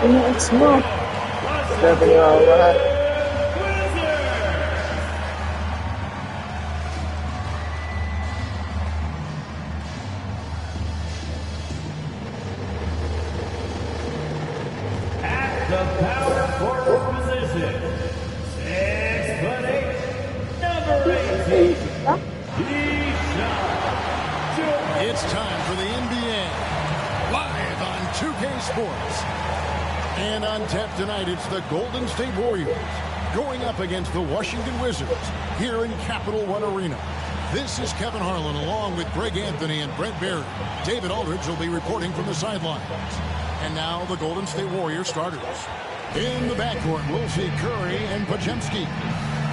It's not. Sabi niyo ako ha. The power forward position, 6'8", number 18, It's time for the NBA, live on 2K Sports. And on tap tonight, it's the Golden State Warriors going up against the Washington Wizards here in Capital One Arena. This is Kevin Harlan along with Greg Anthony and Brent Barry. David Aldridge will be reporting from the sidelines. And now the Golden State Warriors starters. In the backcourt, we'll see Curry and Podziemski.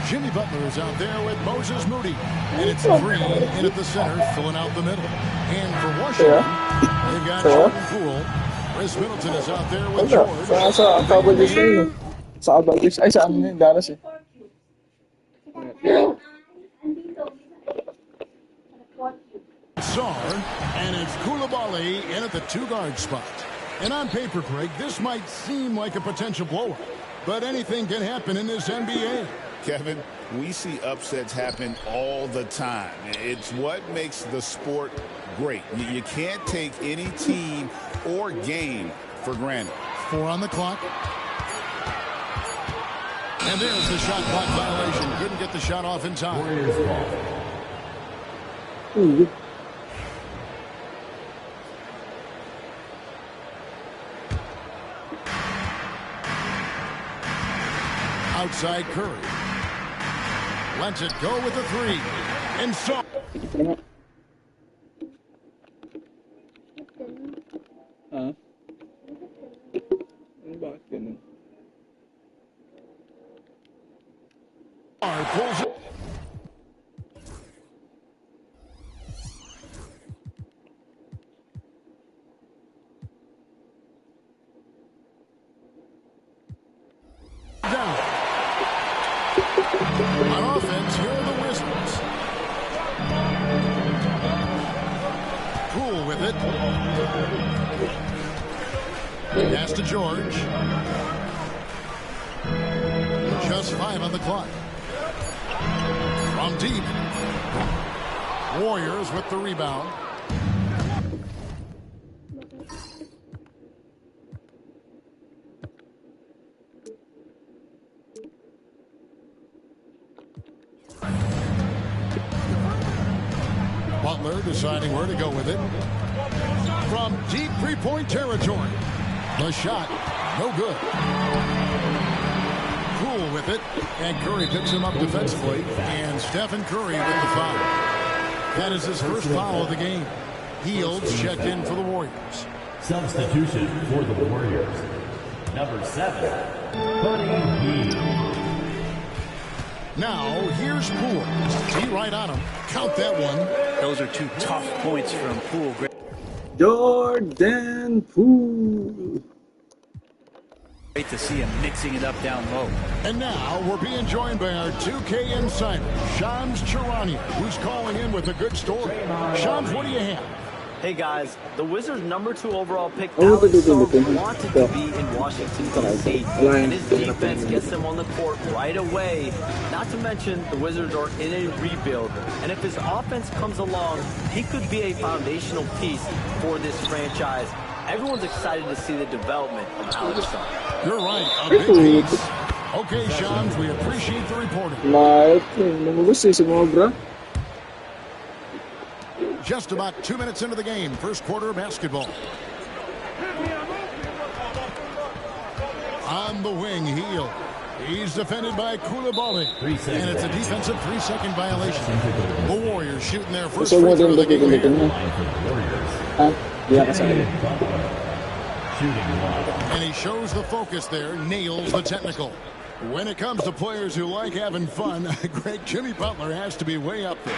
Jimmy Butler is out there with Moses Moody. And it's Green in at the center, filling out the middle. And for Washington, they've got Jordan Poole. Chris Middleton is out there with George. Sa Cowboys yun. Sa Cowboys. Ay, sa amin Dallas eh. Sar, and it's Koulibaly in at the two-guard spot. And on paper, Craig, this might seem like a potential blowout, but anything can happen in this NBA. Kevin, we see upsets happen all the time. It's what makes the sport great. You can't take any team or game for granted. 4 on the clock. And there's the shot clock violation. Couldn't get the shot off in time. Warriors ball. Outside Curry. Lets it go with the 3. And so. Bakit ganun? Pulls it. Down. On offense, here are the Wizards. Poole with it. Pass to George. Just 5 on the clock. From deep. Warriors with the rebound. Butler deciding where to go with it. From deep three-point territory. The shot, no good. Poole with it, and Curry picks him up defensively, and Stephen Curry with the foul. That is his first foul of the game. Heald's checked in for the Warriors. Substitution for the Warriors. Number 7, Buddy Hield. Now, here's Poole. Be right on him. Count that one. Those are 2 tough points from Poole. Jordan Poole. Great to see him mixing it up down low. And now we're being joined by our 2K insider, Shams Charania, who's calling in with a good story. Shams, what do you have? Hey guys, the Wizards' number 2 overall pick Alex Sar wanted to be in Washington D.C. and his defense gets him on the court right away. Not to mention the Wizards are in a rebuild, and if his offense comes along, he could be a foundational piece for this franchise. Everyone's excited to see the development of Alex Sar. You're right, a big piece. Okay, Shams, we appreciate the reporting. Just about 2 minutes into the game, first quarter basketball. On the wing, Hield. He's defended by Koulibaly. And it's a defensive 3-second violation. The Warriors shooting their first free throw of the game here. And he shows the focus there, nails the technical. When it comes to players who like having fun, Greg, Jimmy Butler has to be way up there.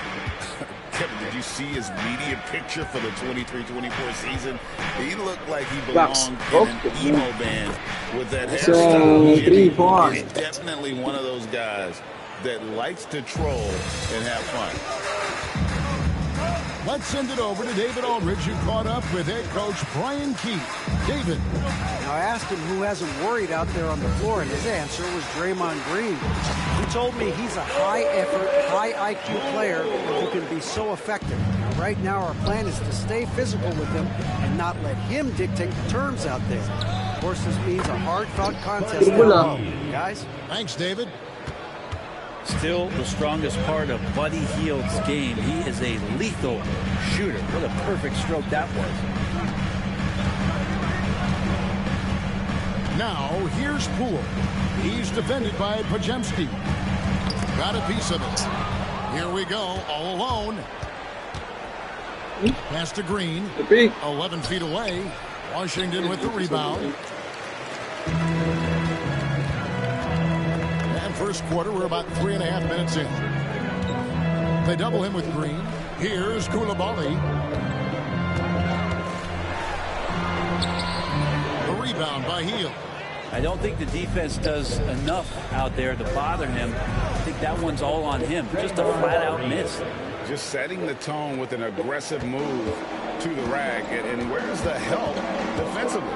Kevin, did you see his media picture for the 23-24 season? He looked like he belonged in an emo band with that hairstyle. He's definitely one of those guys that likes to troll and have fun. Let's send it over to David Aldridge, who caught up with head coach Brian Keith. David. Now, I asked him who hasn't worried out there on the floor, and his answer was Draymond Green. He told me he's a high-effort, high-IQ player who can be so effective. Now, right now, our plan is to stay physical with him and not let him dictate the terms out there. Of course, this means a hard-fought contest down low. Guys? Thanks, David. Still the strongest part of Buddy Hield's game. He is a lethal shooter. What a perfect stroke that was. Now, here's Poole. He's defended by Podziemski. Got a piece of it. Here we go, all alone. Pass to Green. 11 feet away. Washington with the rebound. And first quarter, we're about 3.5 minutes in. They double him with Green. Here's Koulibaly. The rebound by Hield. I don't think the defense does enough out there to bother him. I think that one's all on him. Just a flat-out miss. Just setting the tone with an aggressive move to the rack. And where's the help defensively?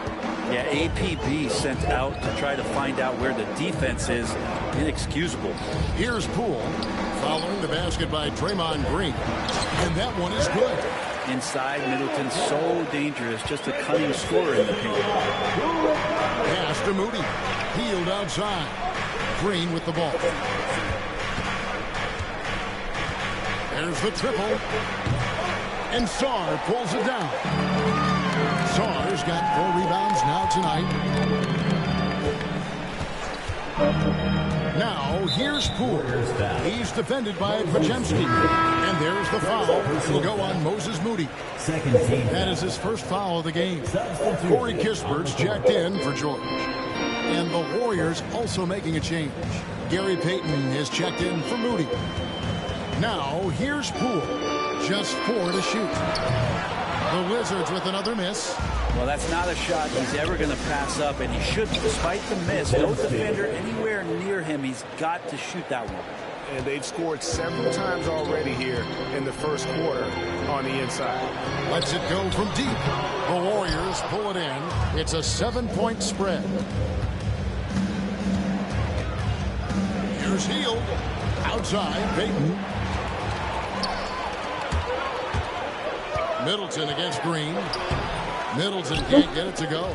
Yeah, APB sent out to try to find out where the defense is. Inexcusable. Here's Poole following the basket by Draymond Green. And that one is good. Inside, Middleton's so dangerous. Just a cunning scorer in the paint. Pass to Moody. Hield outside. Green with the ball. There's the triple. And Sarr pulls it down. Sarr's got 4 rebounds now tonight. Now, here's Poole. He's defended by Podziemski. And there's the foul. Will go on Moses Moody. Second team. That is his first foul of the game. Corey Kispert's checked in for George. And the Warriors also making a change. Gary Payton is checked in for Moody. Now, here's Poole. Just 4 to shoot. The Wizards with another miss. Well, that's not a shot he's ever going to pass up, and he shouldn't. Despite the miss, no defender anywhere near him. He's got to shoot that one. And they've scored several times already here in the first quarter on the inside. Lets it go from deep. The Warriors pull it in. It's a 7-point spread. Here's Hield. Outside, Payton. Middleton against Green. Middleton can't get it to go.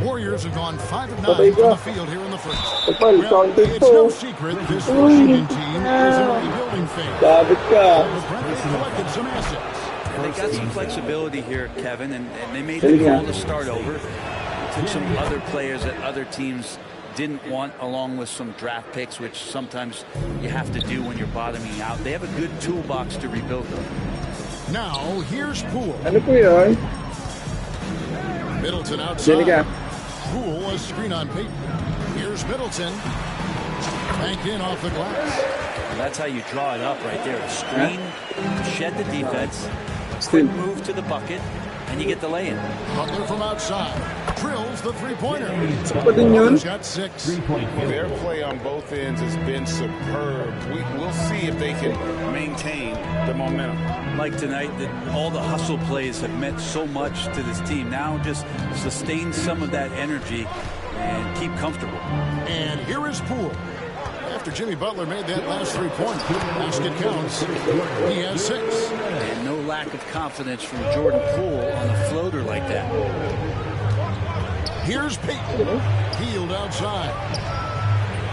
Warriors have gone 5 of 9 from the field here in the first. Well, it's no secret this Washington team is in a rebuilding phase. Brentford collected some assets. They got some flexibility here, Kevin, and they made the call to start over. Took some other players that other teams didn't want, along with some draft picks, which sometimes you have to do when you're bottoming out. They have a good toolbox to rebuild them. Now, here's Poole. Ano po yun? Middleton Dili outside. ka. Poole, a screen on Payton. Here's Middleton. Banked in off the glass. And that's how you draw it up right there. A screen, shed the defense, Still. move to the bucket, and you get the lay-in. Butler from outside. Drills the three-pointer. Pa din yun? He's got 6. Their play on both ends has been superb. We'll see if they can maintain the momentum. Like tonight, all the hustle plays have meant so much to this team. Now just sustain some of that energy and keep comfortable. And here is Poole. After Jimmy Butler made that last three-pointer, basket counts. He has 6. And no lack of confidence from Jordan Poole on a floater like that. Here's Payton. Hield outside.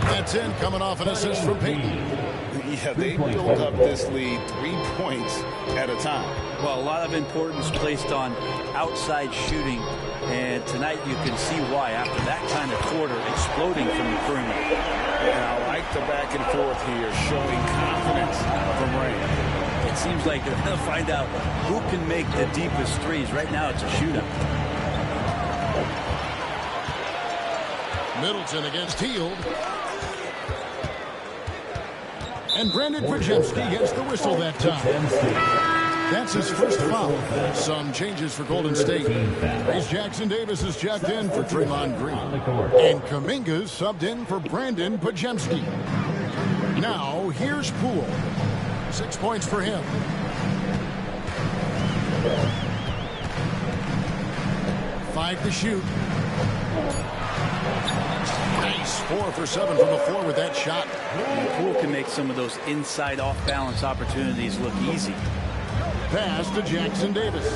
That's in, coming off an assist from Payton. Yeah, they built up this lead 3 points at a time. Well, a lot of importance placed on outside shooting, and tonight you can see why after that kind of quarter exploding from the perimeter. And I like the back and forth here, showing confidence from Ray. It seems like they're going to find out who can make the deepest threes. Right now it's a shootout. Middleton against Hield. And Brandon Podziemski gets the whistle that time. That's his first foul. Some changes for Golden State. Reese Jackson-Davis is checked in for Draymond Green. And Kuminga's subbed in for Brandon Podziemski. Now, here's Poole. 6 points for him. 5 to shoot. Nice 4 for 7 from the floor with that shot. Poole can make some of those inside off-balance opportunities look easy. Pass to Jackson Davis.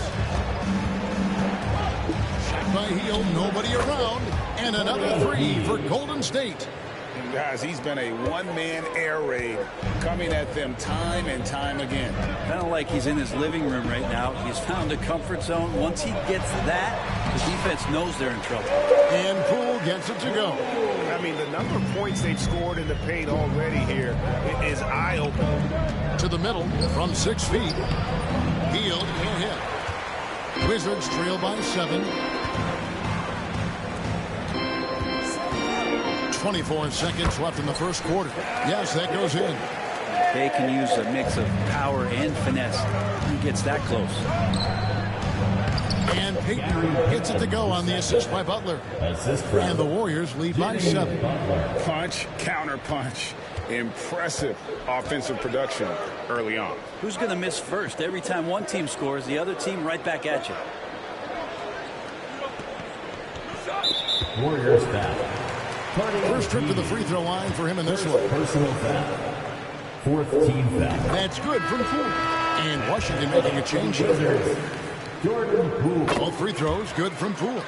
Shot by Heel, nobody around, and another 3 for Golden State. And guys, he's been a one-man air raid coming at them time and time again. Kind of like he's in his living room right now. He's found a comfort zone. Once he gets that, the defense knows they're in trouble. And Poole gets it to go. I mean, the number of points they've scored in the paint already here is eye-opening. To the middle from 6 feet. Heel, no hit. Wizards trail by 7. 24 seconds left in the first quarter. Yes, that goes in. They can use a mix of power and finesse. Who gets that close? And Payton gets it to go on the assist by Butler. And the Warriors lead by 7. Punch, counter punch. Impressive offensive production early on. Who's going to miss first? Every time one team scores, the other team right back at you. Warriors foul. First trip to the free throw line for him in this one. Personal foul. 4th team foul. That's good from Poole. And Washington making a change here. Jordan Poole. Both free throws good from Poole.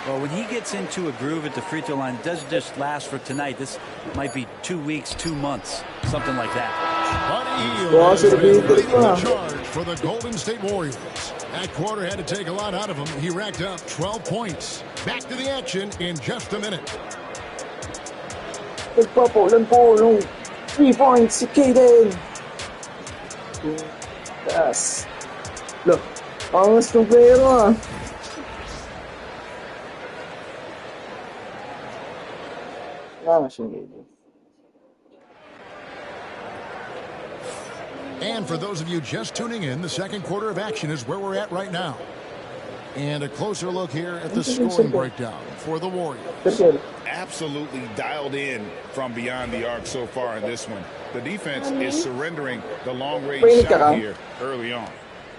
Well, when he gets into a groove at the free throw line, it doesn't just last for tonight. This might be 2 weeks, 2 months, something like that. Buddy Hield is leading the charge for the Golden State Warriors. That quarter had to take a lot out of him. He racked up 12 points. Back to the action in just a minute. Nagpapaulan 3 points si kayden. Yes. Look, pangas ng player ah. And for those of you just tuning in, the second quarter of action is where we're at right now. And a closer look here at the scoring breakdown for the Warriors. Absolutely dialed in from beyond the arc so far in this one. The defense is surrendering the long-range shot here early on.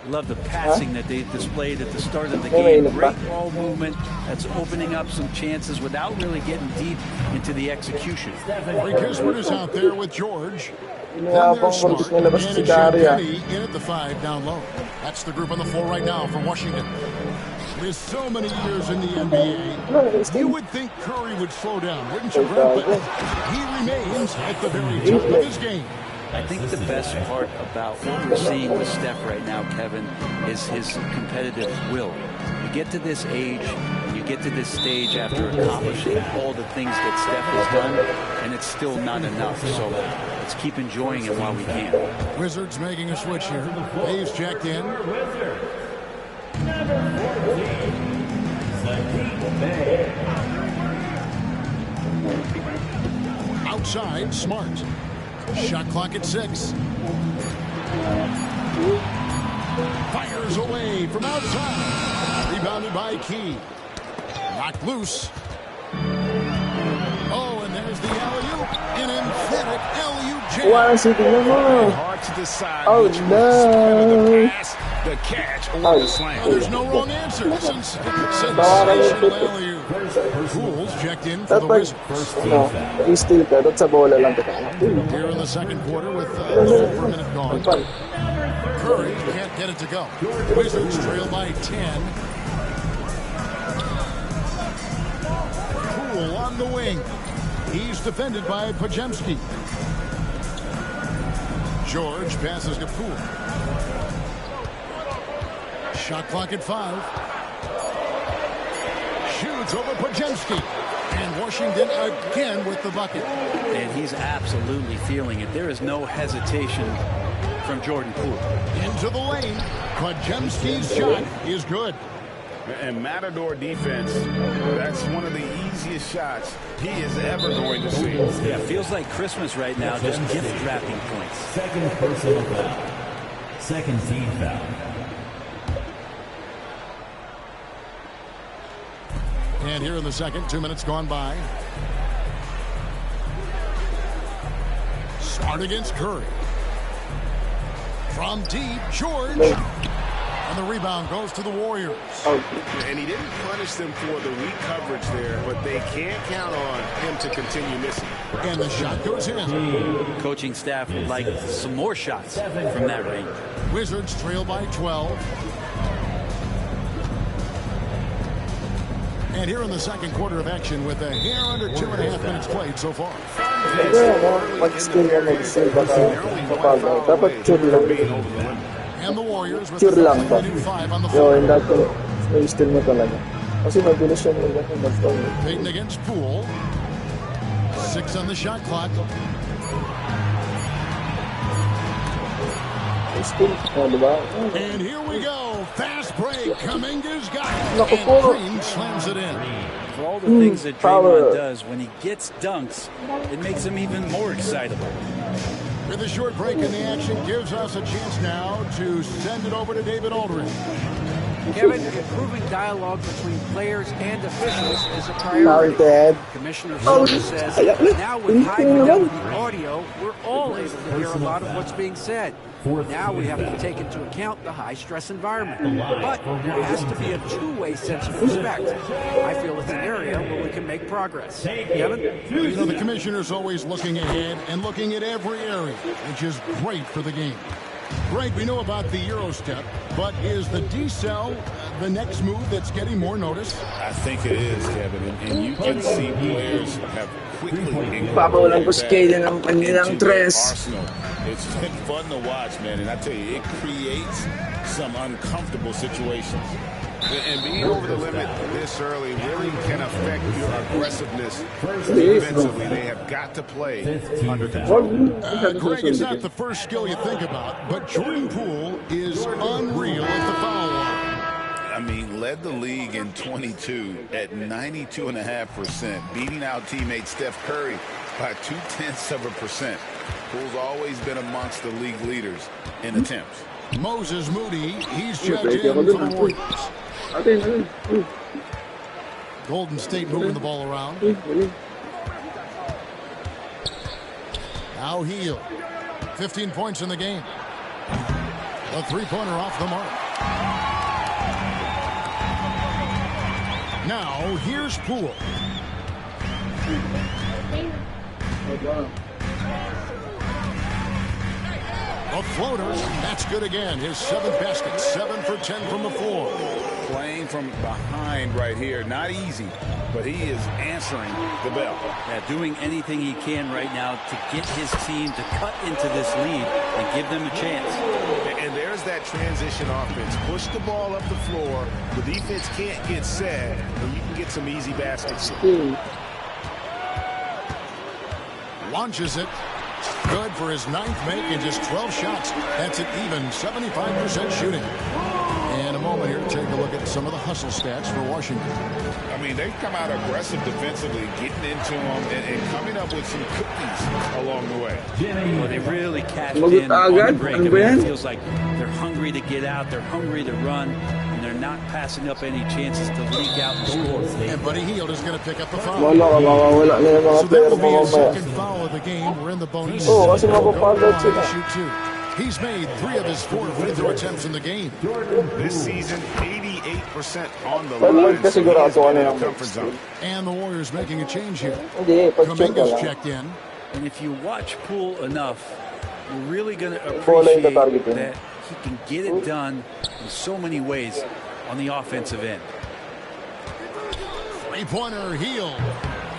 Love the passing that they displayed at the start of the game. Great ball movement that's opening up some chances without really getting deep into the execution. Corey Kispert is out there with George. Inayabang ko gusto nilabas si Gary ah. In at the 5 down low. That's the group on the floor right now for Washington. With so many years in the NBA, you would think Curry would slow down, wouldn't you, Brent? But he remains at the very top of his game. I think the best part about what we're seeing with Steph right now, Kevin, is his competitive will. You get to this age, and you get to this stage after accomplishing all the things that Steph has done, and it's still not enough. So let's keep enjoying it while we can. Wizards making a switch here. Hayes checked in. Outside, Smart. Shot clock at 6. Fires away from outside. Rebounded by Key. Knocked loose. Oh, and there's the alley-oop. An emphatic alley-oop jam. Hard to decide which was the pass, the catch, or the slam. There's no wrong answer. Sensational alley-oop. Poole's checked in for the Wizards. He's still there. That's a bola lang kita. Here in the second quarter with over a minute gone. Curry can't get it to go. Wizards trail by 10. Poole on the wing. He's defended by Pajemski. George passes to Poole. Shot clock at 5. Shoots over Pajemski. And Washington again with the bucket. And he's absolutely feeling it. There is no hesitation from Jordan Poole. Into the lane. Pajemski's shot is good. And Matador defense, that's one of the easiest shots he is ever going to see. Yeah, feels like Christmas right now, just gift wrapping points. Second personal foul. Second team foul. And here in the second, 2 minutes gone by. Smart against Curry. From deep, George. And the rebound goes to the Warriors. And he didn't punish them for the weak coverage there, but they can't count on him to continue missing. And the shot goes in. Coaching staff would like some more shots from that range. Wizards trail by 12. And here in the second quarter of action with a hair under 2.5 minutes played so far. And the Warriors with the lang ba? 5 on the floor. Yung dati, may steal mo talaga. Kasi mabilis siya mag-stall. Kayden against Poole. 6 on the shot clock. Steal, diba? And here we go. Fast break. Kuminga's got it. Naku And po. Green slams it in. For all the things that power. Draymond does, when he gets dunks, it makes him even more excitable. With a short break in the action, gives us a chance now to send it over to David Aldridge. Kevin, improving dialogue between players and officials is a priority. Mounted. Commissioner Silver says now with high fidelity audio, we're all able to hear a lot of what's being said. Now we have to take into account the high-stress environment. But there has to be a two-way sense of respect. I feel it's an area where we can make progress. Kevin? You know, the commissioner's always looking ahead and looking at every area, which is great for the game. Greg, we know about the Euro step, but is the D-cell the next move that's getting more notice? I think it is, Kevin, and you can see players have quickly Papawalan ko si Kayden ng kanilang tres. arsenal. It's been fun to watch, man, and I tell you, it creates some uncomfortable situations. And being over the limit this early really can affect your aggressiveness defensively. They have got to play under control. Greg, it's not the first skill you think about, but Jordan Poole is unreal at the foul line. I mean, led the league in 22 at 92.5%, beating out teammate Steph Curry by 0.2%. Poole's always been amongst the league leaders in attempts. Moses Moody, he's checked in for the Warriors. Golden State moving the ball around. Now Hield. 15 points in the game. A three-pointer off the mark. Now here's Poole. A floater. That's good again. His 7th basket. 7 for 10 from the floor. Playing from behind right here. Not easy, but he is answering the bell. Yeah, doing anything he can right now to get his team to cut into this lead and give them a chance. And there's that transition offense. Push the ball up the floor. The defense can't get set, and you can get some easy baskets. Launches it. Good for his 9th make and just 12 shots. That's an even 75% shooting. In a moment here, take a look at some of the hustle stats for Washington. I mean, they've come out aggressive defensively, getting into them and coming up with some cookies along the way. Well, they really cashed in on the break. I mean, it feels like they're hungry to get out, they're hungry to run, and they're not passing up any chances to leak out and score. And Buddy Hield is going to pick up the foul. Wala na yung mga So that player will be his mamamaya. second foul of the game. We're in the bonus. Oo, kasi mapapagod To sila. shoot 2. He's made 3 of his 4 free throw attempts in the game. This season, 88% on the Pag line. kasi sigurado ano yung Comfort zone. And the Warriors making a change here. Hindi, pag-check ka Kuminga's lang. checked in. And if you watch Poole enough, you're really going to Follow the appreciate target, that he can get it done in so many ways on the offensive end. Three-pointer Hield.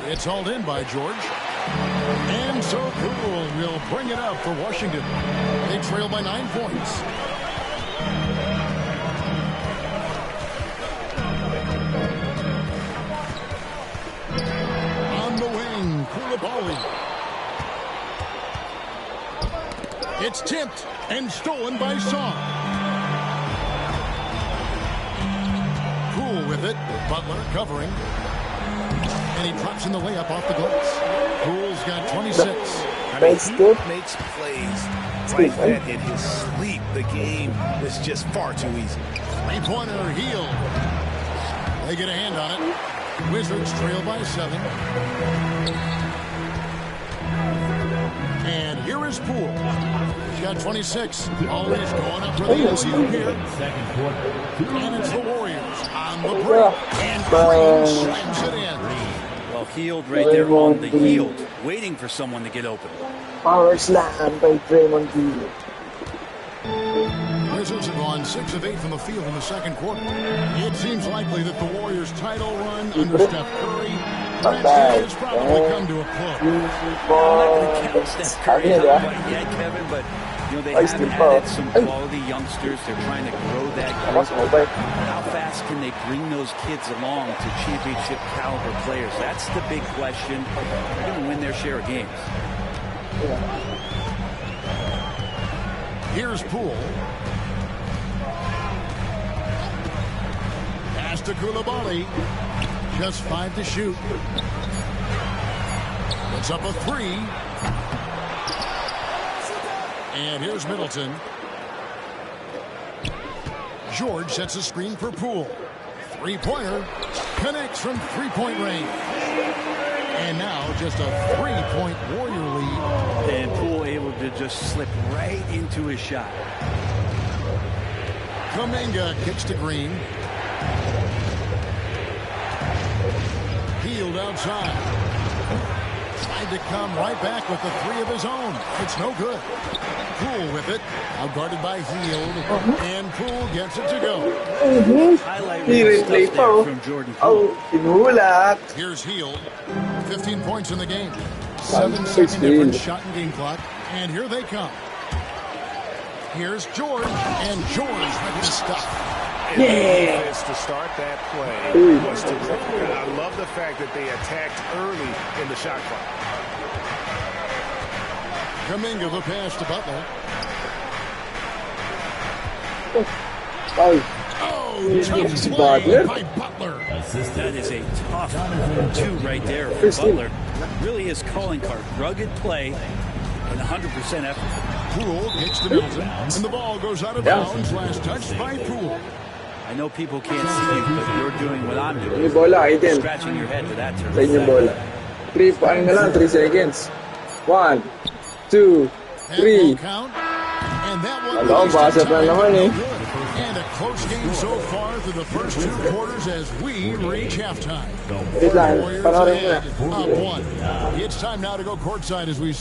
It's hauled in by George. And so Poole will bring it up for Washington. They trail by 9 points. On the wing, Koulibaly. It's tipped and stolen by Song. Poole with it. Butler covering. And he drops in the layup off the glass. Poole's got 26. I mean, he makes plays like that in his sleep. The game is just far too easy. Three-pointer Hield. They get a hand on it. Wizards trail by 7. And here is Poole. He's got 26. Always going up for the LCU here. And it's the Warriors on the break. And Green slams it in. Well, healed right there on the yield, waiting for someone to get open. Power slam by Draymond Green. Wizards have gone 6 of 8 from the field in the second quarter. It seems likely that the Warriors' title run under Steph Curry has probably come to a close. I'm not going to count Steph Curry out quite yet, Kevin, but they have added some quality youngsters. They're trying to grow that group. How fast can they bring those kids along to championship caliber players? That's the big question. They're going to win their share of games. Here's Poole. Pass to Koulibaly. Just 5 to shoot. Puts up a 3. And here's Middleton. George sets a screen for Poole. Three-pointer. Connects from three-point range. And now just a 3-point Warrior lead. And Poole able to just slip right into his shot. Kuminga kicks to Green. Healed outside. Tried to come right back with the 3 of his own. It's no good. Poole with it. Out guarded by Healed. And Poole gets it to go. Highlight reel stuff there from Jordan Poole. Here's Healed. 15 points in the game. 7-second difference shot and game clock. And here they come. Here's George. And George ready to stop. And the defense to start that play was terrific. And I love the fact that they attacked early in the shot clock. Kuminga the pass to Butler. Tough play by Butler. That is a tough 2 right there for Butler. Really his calling card. Rugged play and 100% effort. Poole kicks to Middleton. And the ball goes out of bounds. Last touched by Poole. I know people can't see you, but you're doing what I'm doing. Yung bola, kayden. Scratching your head to that turn. Sa inyong bola. 3 seconds. 1, 2, 3. And that one and a close game so far through the first 2 quarters as we reach halftime. Warriors ahead, up 1. It's time now to go courtside as we...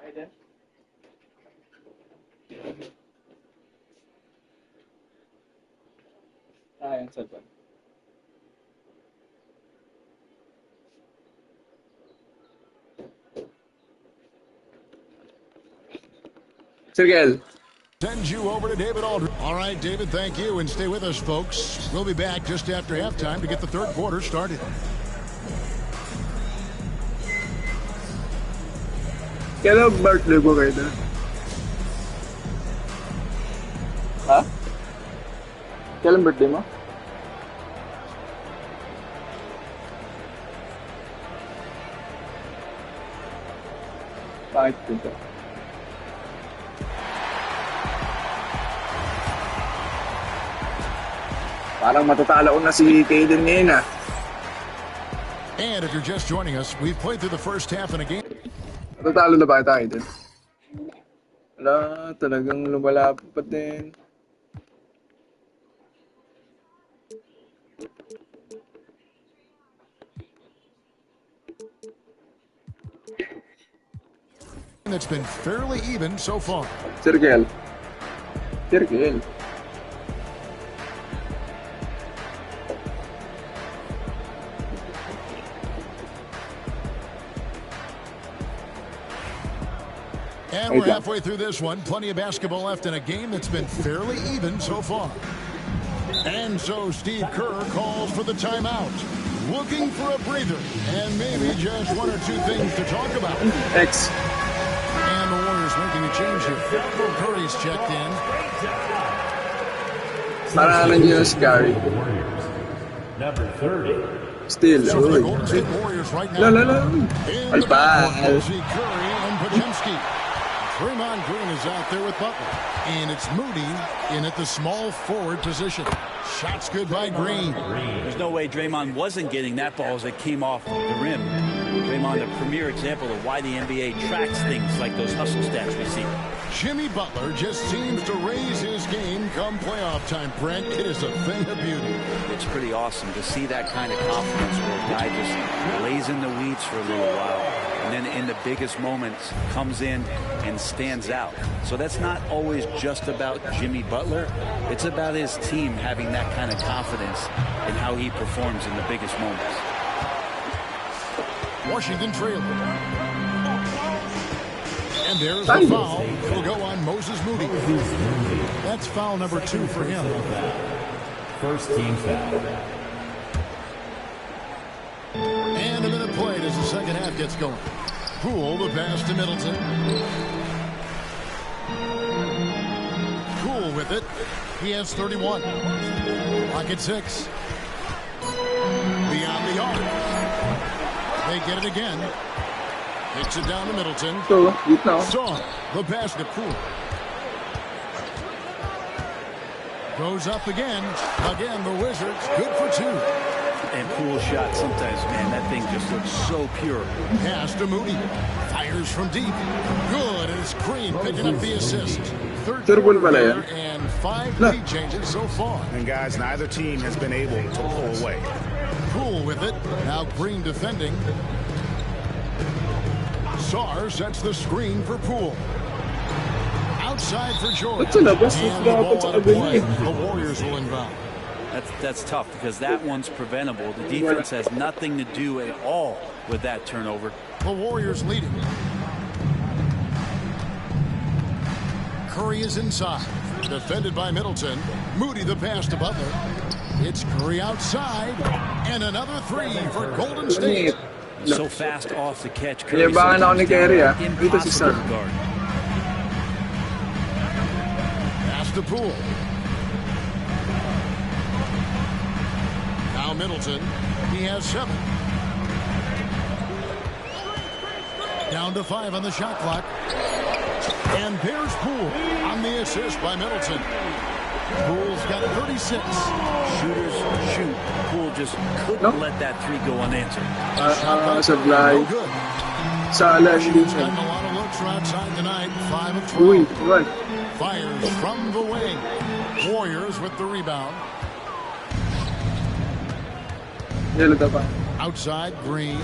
Bakit? May bibili? Ayan, saan ba? Sergel. Sends you over to David Aldridge. All right, David, thank you. And stay with us, folks. We'll be back just after halftime to get the third quarter started. Kailan birthday mo kayo na? Ha? Kailan birthday mo? Bakit dito? Parang matatalo na si Kayden ngayon ah. And if you're just joining us, we've played through the first half in a game. Matatalo na ba kita Kayden? Wala, talagang lumalapit pa din. That's been fairly even so far. Circle. Circle. And we're halfway through this one. Plenty of basketball left in a game that's been fairly even so far. And so Steve Kerr calls for the timeout. Looking for a breather. And maybe just one or two things to talk about. X. And the Warriors making a change here. Curry's checked in. Parang nandiyan si Gary. Number 30. Still, So for the uy. Golden State Warriors right now. La. In the Alpal. backcourt, we'll see Curry and Podziemski. Draymond Green is out there with Butler. And it's Moody in at the small forward position. Shots good by Green. There's no way Draymond wasn't getting that ball as it came off the rim. Draymond, a premier example of why the NBA tracks things like those hustle stats we see. Jimmy Butler just seems to raise his game come playoff time, Brent. It is a thing of beauty. It's pretty awesome to see that kind of confidence where a guy just lays in the weeds for a little while and then in the biggest moments comes in and stands out. So that's not always just about Jimmy Butler. It's about his team having that kind of confidence in how he performs in the biggest moments. Washington trailing. And there's the foul. It'll go on Moses Moody. That's foul number 2 for him. First team foul. And a minute played as the second half gets going. Poole, the pass to Middleton. Poole with it. He has 31. Clock at 6. Beyond the arc. They get it again. Kicks it down to Middleton. So, gitna. Saw the pass to Poole. Goes up again. Again, the Wizards. Good for 2. And Poole shot sometimes, man, that thing just looks so pure. Pass to Moody. Fires from deep. Good. And it's Green picking up the assist. Third Turbo pala quarter yan. and 5 lead changes so far. And guys, neither team has been able to pull away. Poole with it. Now Green defending. Sarr sets the screen for Poole. Outside for George. Ba't sa labas? And the Dapat ball sa out of kabila play. eh. The Warriors will inbound. That's tough because that one's preventable. The defense has nothing to do at all with that turnover. The Warriors leading. Curry is inside. Defended by Middleton. Moody the pass to Butler. It's Curry outside. And another 3 for Golden State. So fast off the catch. Curry Yabangan ako ni Kerry ah. sometimes Dito si impossible Sar. to guard. Pass to Poole. Now Middleton. He has 7. Down to 5 on the shot clock. And there's Poole on the assist by Middleton. Poole's got 36. Shooters shoot. Poole just couldn't let that 3 go unanswered. Sablay. No good. Sala, hindi He's gotten siya. a lot of looks from outside tonight. 5 of 12. Uy, run. Fires from the wing. Warriors with the rebound. Yelo pa. Outside, Green.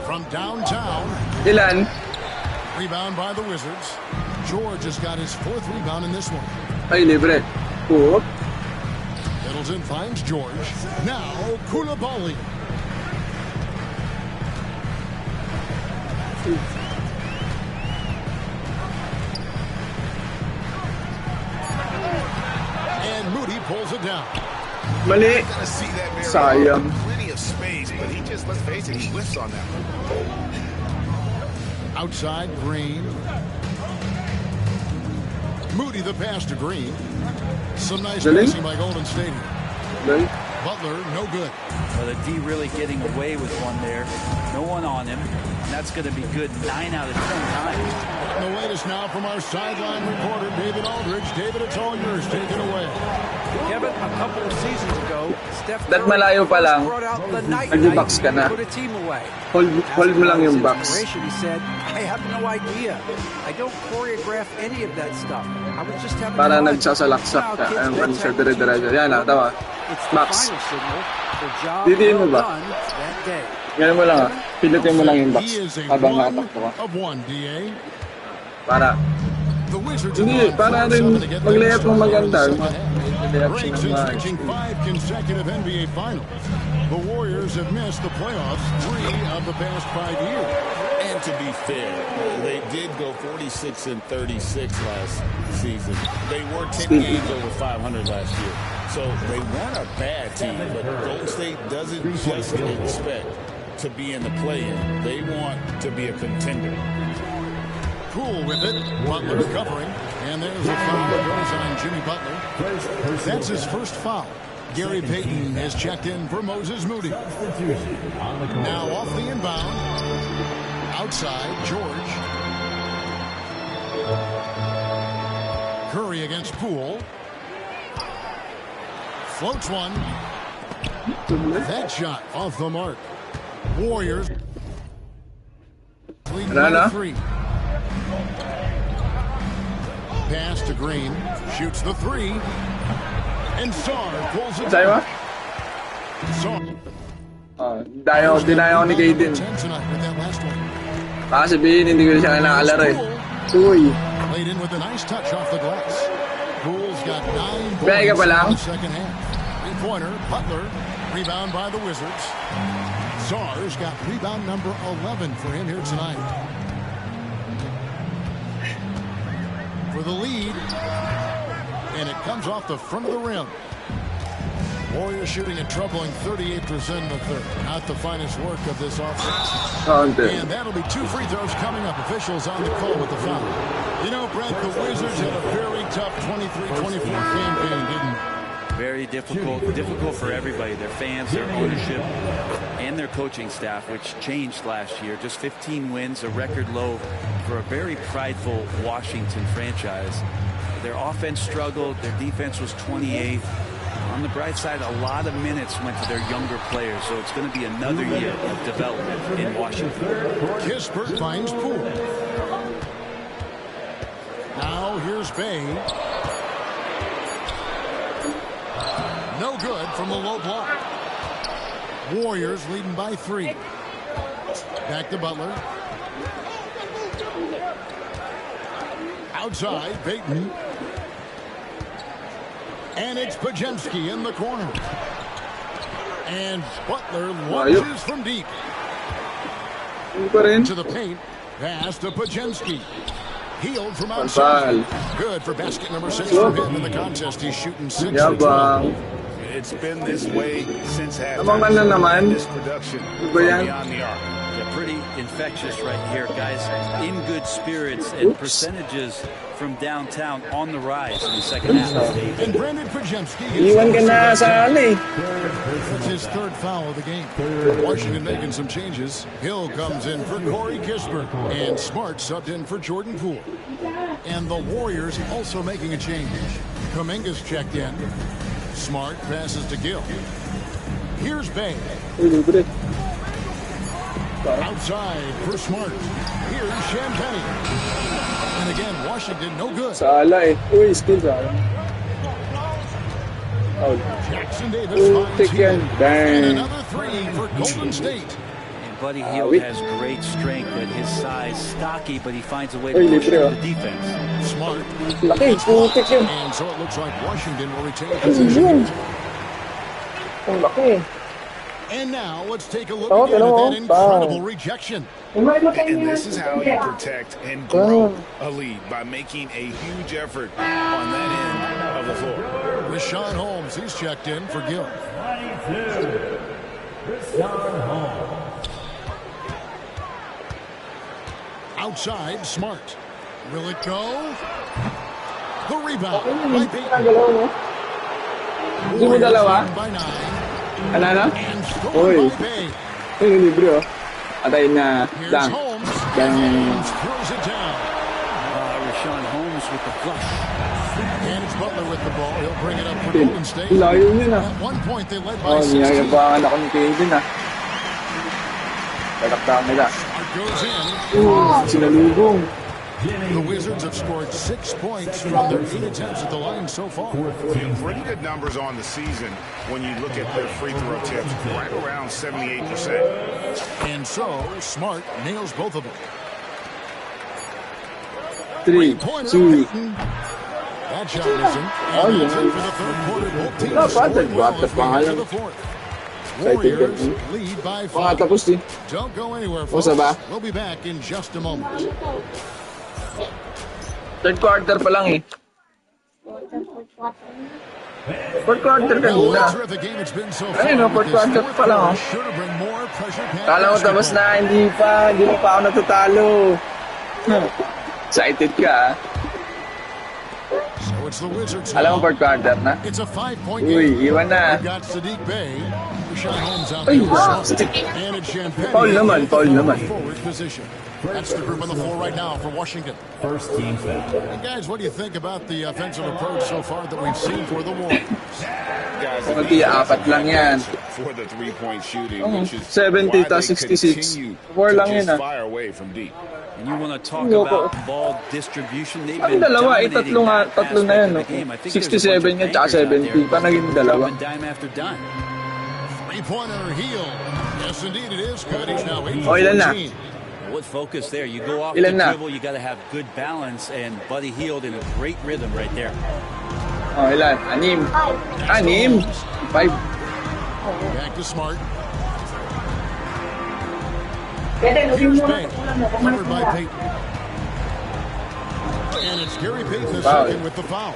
From downtown. Ilan? Rebound by the Wizards. George has got his 4th rebound in this one. Ay, libre. Oop. Middleton finds George. Now, Koulibaly. And Moody pulls it down. Mali. Gotta see that very Sayang. Plenty of space, but he just, let's face it, he whiffs on that one. Outside, Green. Moody the pass to Green. Some nice passing by Golden State. Butler, no good. Well, the D really getting away with one there. No one on him. And that's going to be good 9 out of 10 times. And the latest now from our sideline reporter, David Aldridge. David, it's all yours. Take it away. Kevin, a couple of seasons ago, Steph that malayo pa lang, brought out the night nag-box ka na. put a team away. Hold mo lang yung box. He said, I have no idea. I don't choreograph any of that stuff. I was just having Para fun. nagsasalaksak ka. Ayun, kung siya dire-diretso. Yan na, tama. It's the Box. final signal for job Didiin mo well ba? done that day. Ganyan mo lang ah. Pilutin mo lang yung box. He is a Habang 1 natakbo ka. of 1, DA. Para. The Wizards Hindi, para rin mag-layup ng maganda. Breaks since reaching 5 consecutive NBA Finals. The Warriors have missed the playoffs 3 of the past 5 years. And to be fair, they did go 46 and 36 last season. They were 10 games over 500 last year. So they weren't a bad team, but Golden State doesn't just expect to be in the play-in. They want to be a contender. Poole with it. Butler covering. And there's a foul that goes on Jimmy Butler. That's his first foul. Gary Payton has checked in for Moses Moody. Now off the inbound. Outside, George. Curry against Poole. Floats one. That shot off the mark. Warriors lead by 3. Pass to Green. Shoots the 3. And Sarr pulls it down. Sarr. Dinayo ni kayden. Baka sabihin, hindi ko siya kailangalaro eh. Uy. Played in with a nice touch off the glass. Poole's got 9 Bega pa lang. points in the second half. Three-pointer, Butler. Rebound by the Wizards. Sarr's got rebound number 11 for him here tonight. For the lead. And it comes off the front of the rim. Warriors shooting a troubling 38% in the third. Not the finest work of this offense. And that'll be 2 free throws coming up. Officials on the call with the foul. You know, Brent, the Wizards had a very tough 23-24 campaign, didn't they? Very difficult for everybody, their fans, their ownership, and their coaching staff, which changed last year. Just 15 wins, a record low for a very prideful Washington franchise. Their offense struggled, their defense was 28th. On the bright side, a lot of minutes went to their younger players, so it's going to be another year of development in Washington. Kispert finds Poole. Now here's Bay. No good from the low block. Warriors leading by 3. Back to Butler. Outside, Payton. And it's Pajemski in the corner. And Butler launches from deep. To the paint. Pass to Pajemski. Healed from outside. Good for basket number 6 for him in the contest. He's shooting 6 for 12. It's been this way since halftime. This production from beyond the arc. They're pretty infectious right here, guys. In good spirits and percentages from downtown on the rise in the second half. And Brandon Pajemski That's his 3rd foul of the game. Washington making some changes. Hill comes in for Corey Kispert. And Smart subbed in for Jordan Poole. And the Warriors also making a change. Kuminga's checked in. Smart passes to Gill. Here's Bay. Outside for Smart. Here's Champagne. And again, Washington no good. Jackson Davis finds Hill. And another 3 for Golden State. And Buddy Hield has great strength, but his size stocky, but he finds a way to push the defense. Smart. And so it looks like Washington will retain possession. And now let's take a look again at that incredible rejection. And this is how you protect and grow a lead, by making a huge effort on that end of the floor. Rashawn Holmes, he's checked in for Gill. 22, Rashawn Holmes. outside, Smart. Will it go? The rebound by Payton. Nagalaw mo. Gusto mo dalawa? By 9. Ano na? And Uy. stolen by Bay. Ay, libre oh. Atayin na. Here's Dang. Holmes. Dang. Holmes throws it down. Rashawn Holmes with the flush. And it's Butler with the ball. He'll bring it up for Golden State. Layo yun ah. At one point, they led by Oh, 16. niyayabangan ako ni Kayden ah. Palakpakan nila. It goes in. Sinalubong. The Wizards have scored 6 points from their 8 attempts at the line so far. Pretty good numbers on the season when you look at their free throw attempts, right around 78%. And so, Smart nails both of them. 3, 2. That shot isn't. Oh, And yeah. that's it for the third quarter. Both teams Dapat, scoring well nagwata as we pa nga head to lang. the fourth. Excited Warriors ka. lead by Mga 5. tapos din. Don't go anywhere, O, folks. saba? We'll be back in just a moment. Third quarter pa lang eh. Fourth quarter Well, kanina. that's terrific game it's been so far. Ayun, with fourth this quarter fourth pa lang, quarter oh. sure to bring more pressure-packed Kala ko tapos basketball. na, hindi pa ako natatalo. Excited ka ah. So it's the Wizards Alam mo now. fourth quarter na? It's a 5-point Uy, game. iwan na. We've got Sadiq Bey. Rashawn Holmes out Ay, there. with Smart. stick. And it's Champagne. Foul naman, foul naman. Forward position. That's the group on the floor right now for Washington. First team foul. And guys, what do you think about the offensive approach so far that we've seen for the Warriors? Guys, Pagkati, apat lang yan. for the three-point shooting, Oh, which is 70 why to they 66. continue Four to lang just yun, ah. fire away from deep. And you want to talk Loko. about ball distribution. They've Ang been dalawa, dominating tatlo nga, that tatlo na aspect yan. of No? the game. I think there's a 67 bunch yan, of tsaka bankers out 70. there Pa naging dalawa. dropping dime after dime. Three-pointer heel. Yes, indeed it is. Good. He's now 8 Oh, for ilan na? 14. With focus there, you go off Ilan the na? dribble, you got to have good balance, and Buddy Hield in a great rhythm right there. Oh, ilan? Anim. Anim? 5. Back to Smart. Pwede, lugin Here's mo Bay. na. Covered by Payton. And it's Gary Payton the Foul. second with the foul.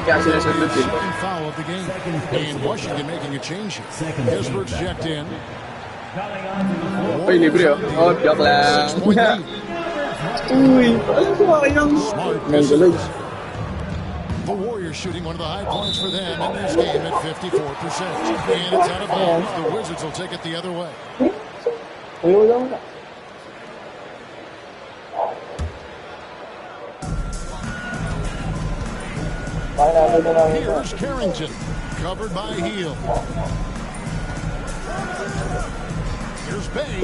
Kaya sila sa eh. Second foul of the game. And Washington making a change here. Gisbert's checked in. Uy, libre oh. Oh, joke lang. 6-point lead. Uy, ano ba kayang? Smart May misses. galag. The Warriors shooting one of the high points for them in this game at 54%. And it's out of bounds. The Wizards will take it the other way. Uy, wala mo na. Here's Carrington, covered by Heel. Here's Bay.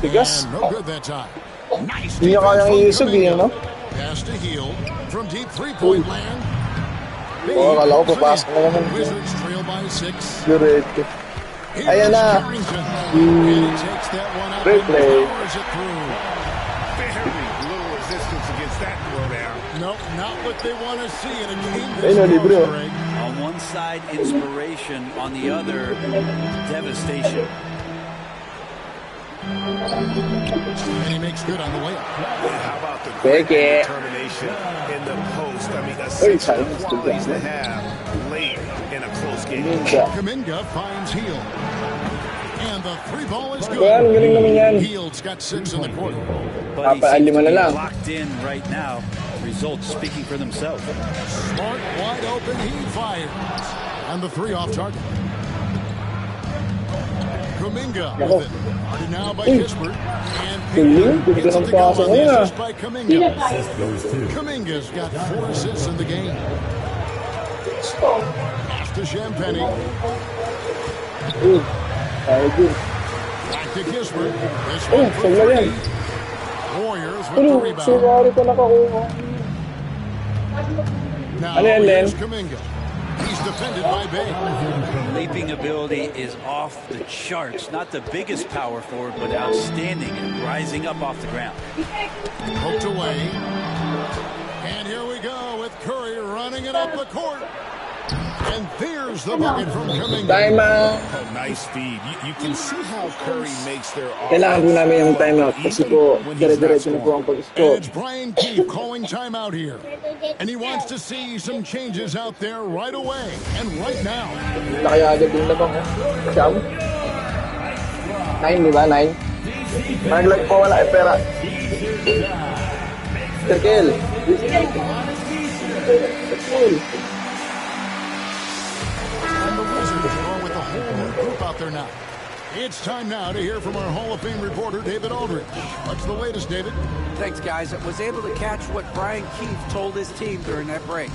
Tigas. And no good that time. Nice Hindi niya kayang defense iisog from eh, no? Kuminga. Pass to Heel from deep three-point land. Bay Oo, akala ko pulls it papasok in. na naman. Wizards trail by 6. Diretso. Here's Ayan na. Carrington. And he takes that one out Great and play. powers it through. Very little resistance against that throwdown. No, not what they want to see in a game Ayun na, this libre close, oh. Greg. On one side, inspiration. On the other, devastation. And he makes good on the layup. How about the Peke. determination in the post? I mean, essential sayang qualities to estudyante. have late in a close game. Kuminga finds Heel. And the three ball is good. Well, ang galing naman yan. Heel's got 6 in the quarter. Buddy Papa, seems lima to na be lang. locked in right now. Results speaking for themselves. Smart wide open, he fires. And the 3 off target. Kuminga with it. Guarded now by Gisbert. And Galing, Payton gets it ganda ng to go pasa on the niya. assist by Kuminga. Assist goes to. Kuminga's got 4 assists in the game. Pass to Champagne. Uy, tayo din. Back to Gisbert. This Oh, one for sagla yan. 3. Warriors with Ano, the rebound. sigari ko nakakuha. Now Ano yan, Len? here's Kuminga. He's defended by Bay. Leaping ability is off the charts. Not the biggest power forward, but outstanding and rising up off the ground. Poked away. And here we go with Curry running it up the court. And there's the bucket from Kuminga. Time out. Oh, nice feed. You can see how Curry makes their Kailangan po namin yung timeout kasi po when he's not dire-diretso na po ang And pag-score. it's Brian Keefe calling timeout here. And he wants to see some changes out there right away and right now. Kaya agad yung labang ko. Siyam? 9, di ba? 9? Nag-lag po wala eh, pera. Terkel. And the Wizards are with a whole new group out there now. It's time now to hear from our Hall of Fame reporter, David Aldridge. What's the latest, David? Thanks, guys. I was able to catch what Brian Keefe told his team during that break.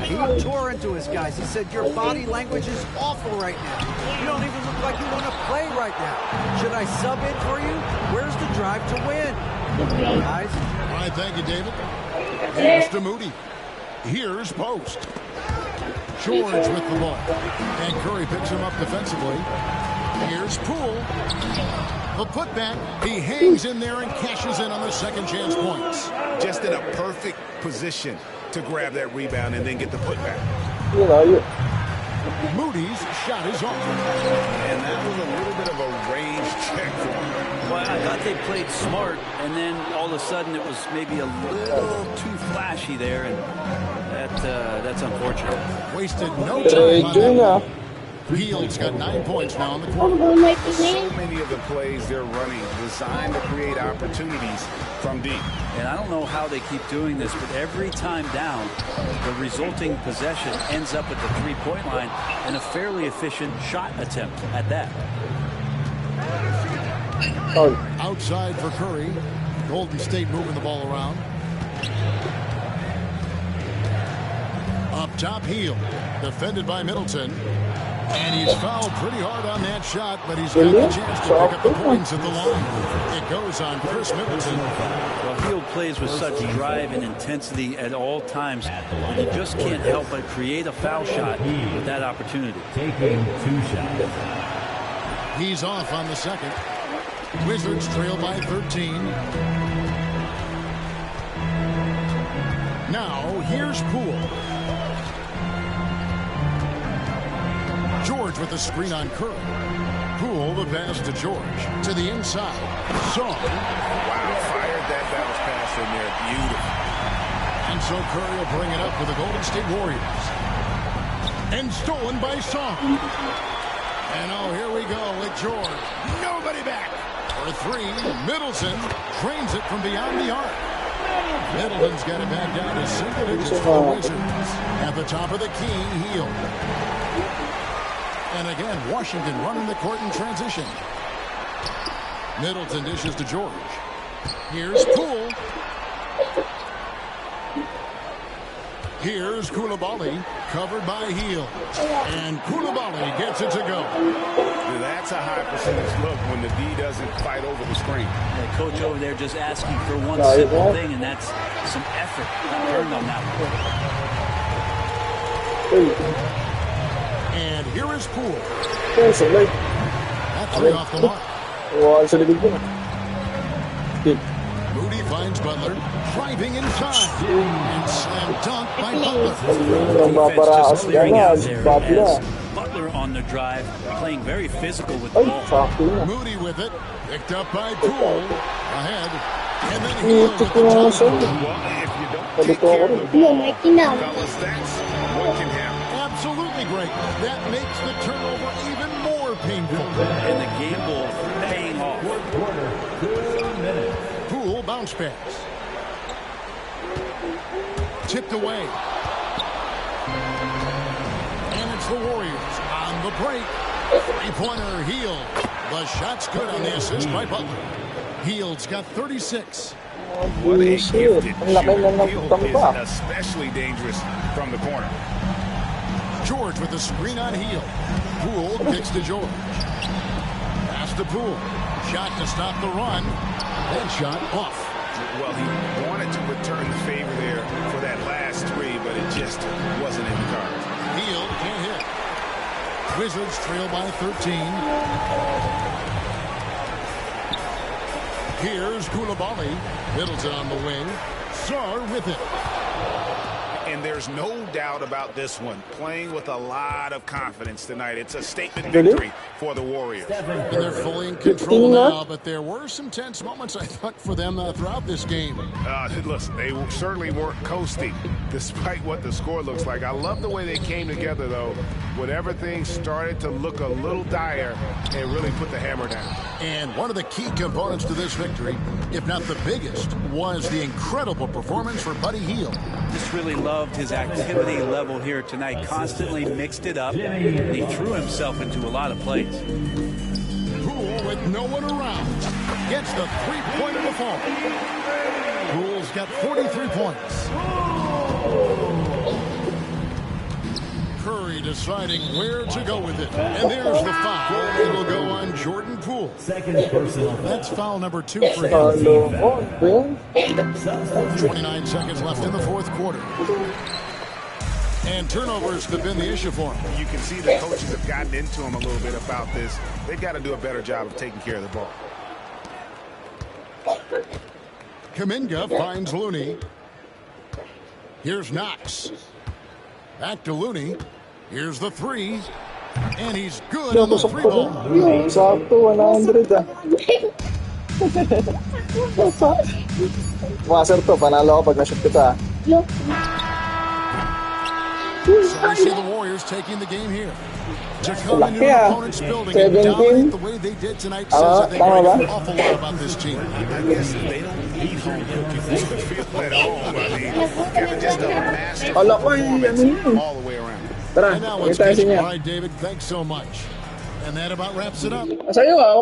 He tore into his guys. He said, your body language is awful right now. You don't even look like you want to play right now. Should I sub in for you? Where's the drive to win? Guys? All right, thank you, David. Pass to Moody. Here's Post. George with the ball. And Curry picks him up defensively. Here's Poole. The putback. He hangs in there and cashes in on the second chance points. Just in a perfect position to grab that rebound and then get the putback. Moody's shot is off. And that was a little bit of a range check for him. Well, I thought they played smart, and then all of a sudden it was maybe a little too flashy there, and that's unfortunate. Wasted no time on that. Hield's got 9 points now on the court. So many of the plays they're running designed to create opportunities from deep. And I don't know how they keep doing this, but every time down, the resulting possession ends up at the three-point line and a fairly efficient shot attempt at that. Outside for Curry. Golden State moving the ball around. Up top, Hield. Defended by Middleton. And he's fouled pretty hard on that shot, but he's got the chance to pick up the points at the line. It goes on Chris Middleton. Well, Hield plays with such drive and intensity at all times. You just can't help but create a foul shot with that opportunity. Taking 2 shots. He's off on the second. Wizards trail by 13. Now, here's Poole. George with the screen on Curry. Poole the pass to George. To the inside. Song. Wow, fired that bounce pass in there. Beautiful. And so Curry will bring it up for the Golden State Warriors. And stolen by Song. And oh, here we go with George. Nobody back. For 3, Middleton trains it from beyond the arc. Middleton's got it back down to single digits for the Wizards. At the top of the key, Hield. And again, Washington running the court in transition. Middleton dishes to George. Here's Poole. Here's Koulibaly, covered by Hield. And Koulibaly gets it to go. That's a high percentage look when the D doesn't fight over the screen. The coach over there just asking for one simple thing, and that's some effort earned on that one. And here is Poole. That's 3 off the mark. Moody finds Butler, driving inside, and slam dunk by Butler. Defense just clearing out there as Butler on the drive, playing very physical with the ball. Moody with it, picked up by Poole, ahead, and then Hield with the top. Well, if you don't take care of the ball, fellas, that's what can happen. Absolutely great. That makes the turnover even more painful. And the gamble paying off. Quarter, 2 minutes. Poole bounce pass. Tipped away. And it's the Warriors on the break. 3-pointer Hield. The shot's good on the assist by Butler. Hield's got 36. What a gifted shooter. Hield is especially dangerous from the corner. George with the screen on Hield. Poole kicks to George. Pass to Poole. Shot to stop the run. Then shot off. Well, he wanted to return the favor there for that last 3, but it just wasn't in the cards. Hield can't hit. Wizards trail by 13. Here's Koulibaly. Middleton on the wing. Sarr with it. And there's no doubt about this one. Playing with a lot of confidence tonight. It's a statement victory for the Warriors. And they're fully in control now, but there were some tense moments, I thought, for them throughout this game. Listen, they certainly weren't coasting, despite what the score looks like. I love the way they came together, though, when everything started to look a little dire and really put the hammer down. And one of the key components to this victory, if not the biggest, was the incredible performance for Buddy Hield. Just really loved his activity level here tonight. Constantly mixed it up. And he threw himself into a lot of plays. Poole with no one around gets the three-pointer to fall. Poole's got 43 points. Curry deciding where to go with it. And there's the foul. It'll go on Jordan Poole. Second personal. That's foul number 2 for him. 29 seconds left in the fourth quarter. And turnovers have been the issue for him. You can see the coaches have gotten into him a little bit about this. They've got to do a better job of taking care of the ball. Kuminga finds Looney. Here's Knox. Back to Looney. Here's the three. And he's good on the three ball. Sakto, 100 Master to, panalo ako pag na-shoot ko to So we see the Warriors taking the game here. To come into the opponent's building and dominate the way they did tonight says I think an awful lot about this team. I guess they don't need home cooking to feel at home. I mean, Kevin just a master performance all the way around. And now let's get started, David. Thanks so much. And that about wraps it up. Sa'yo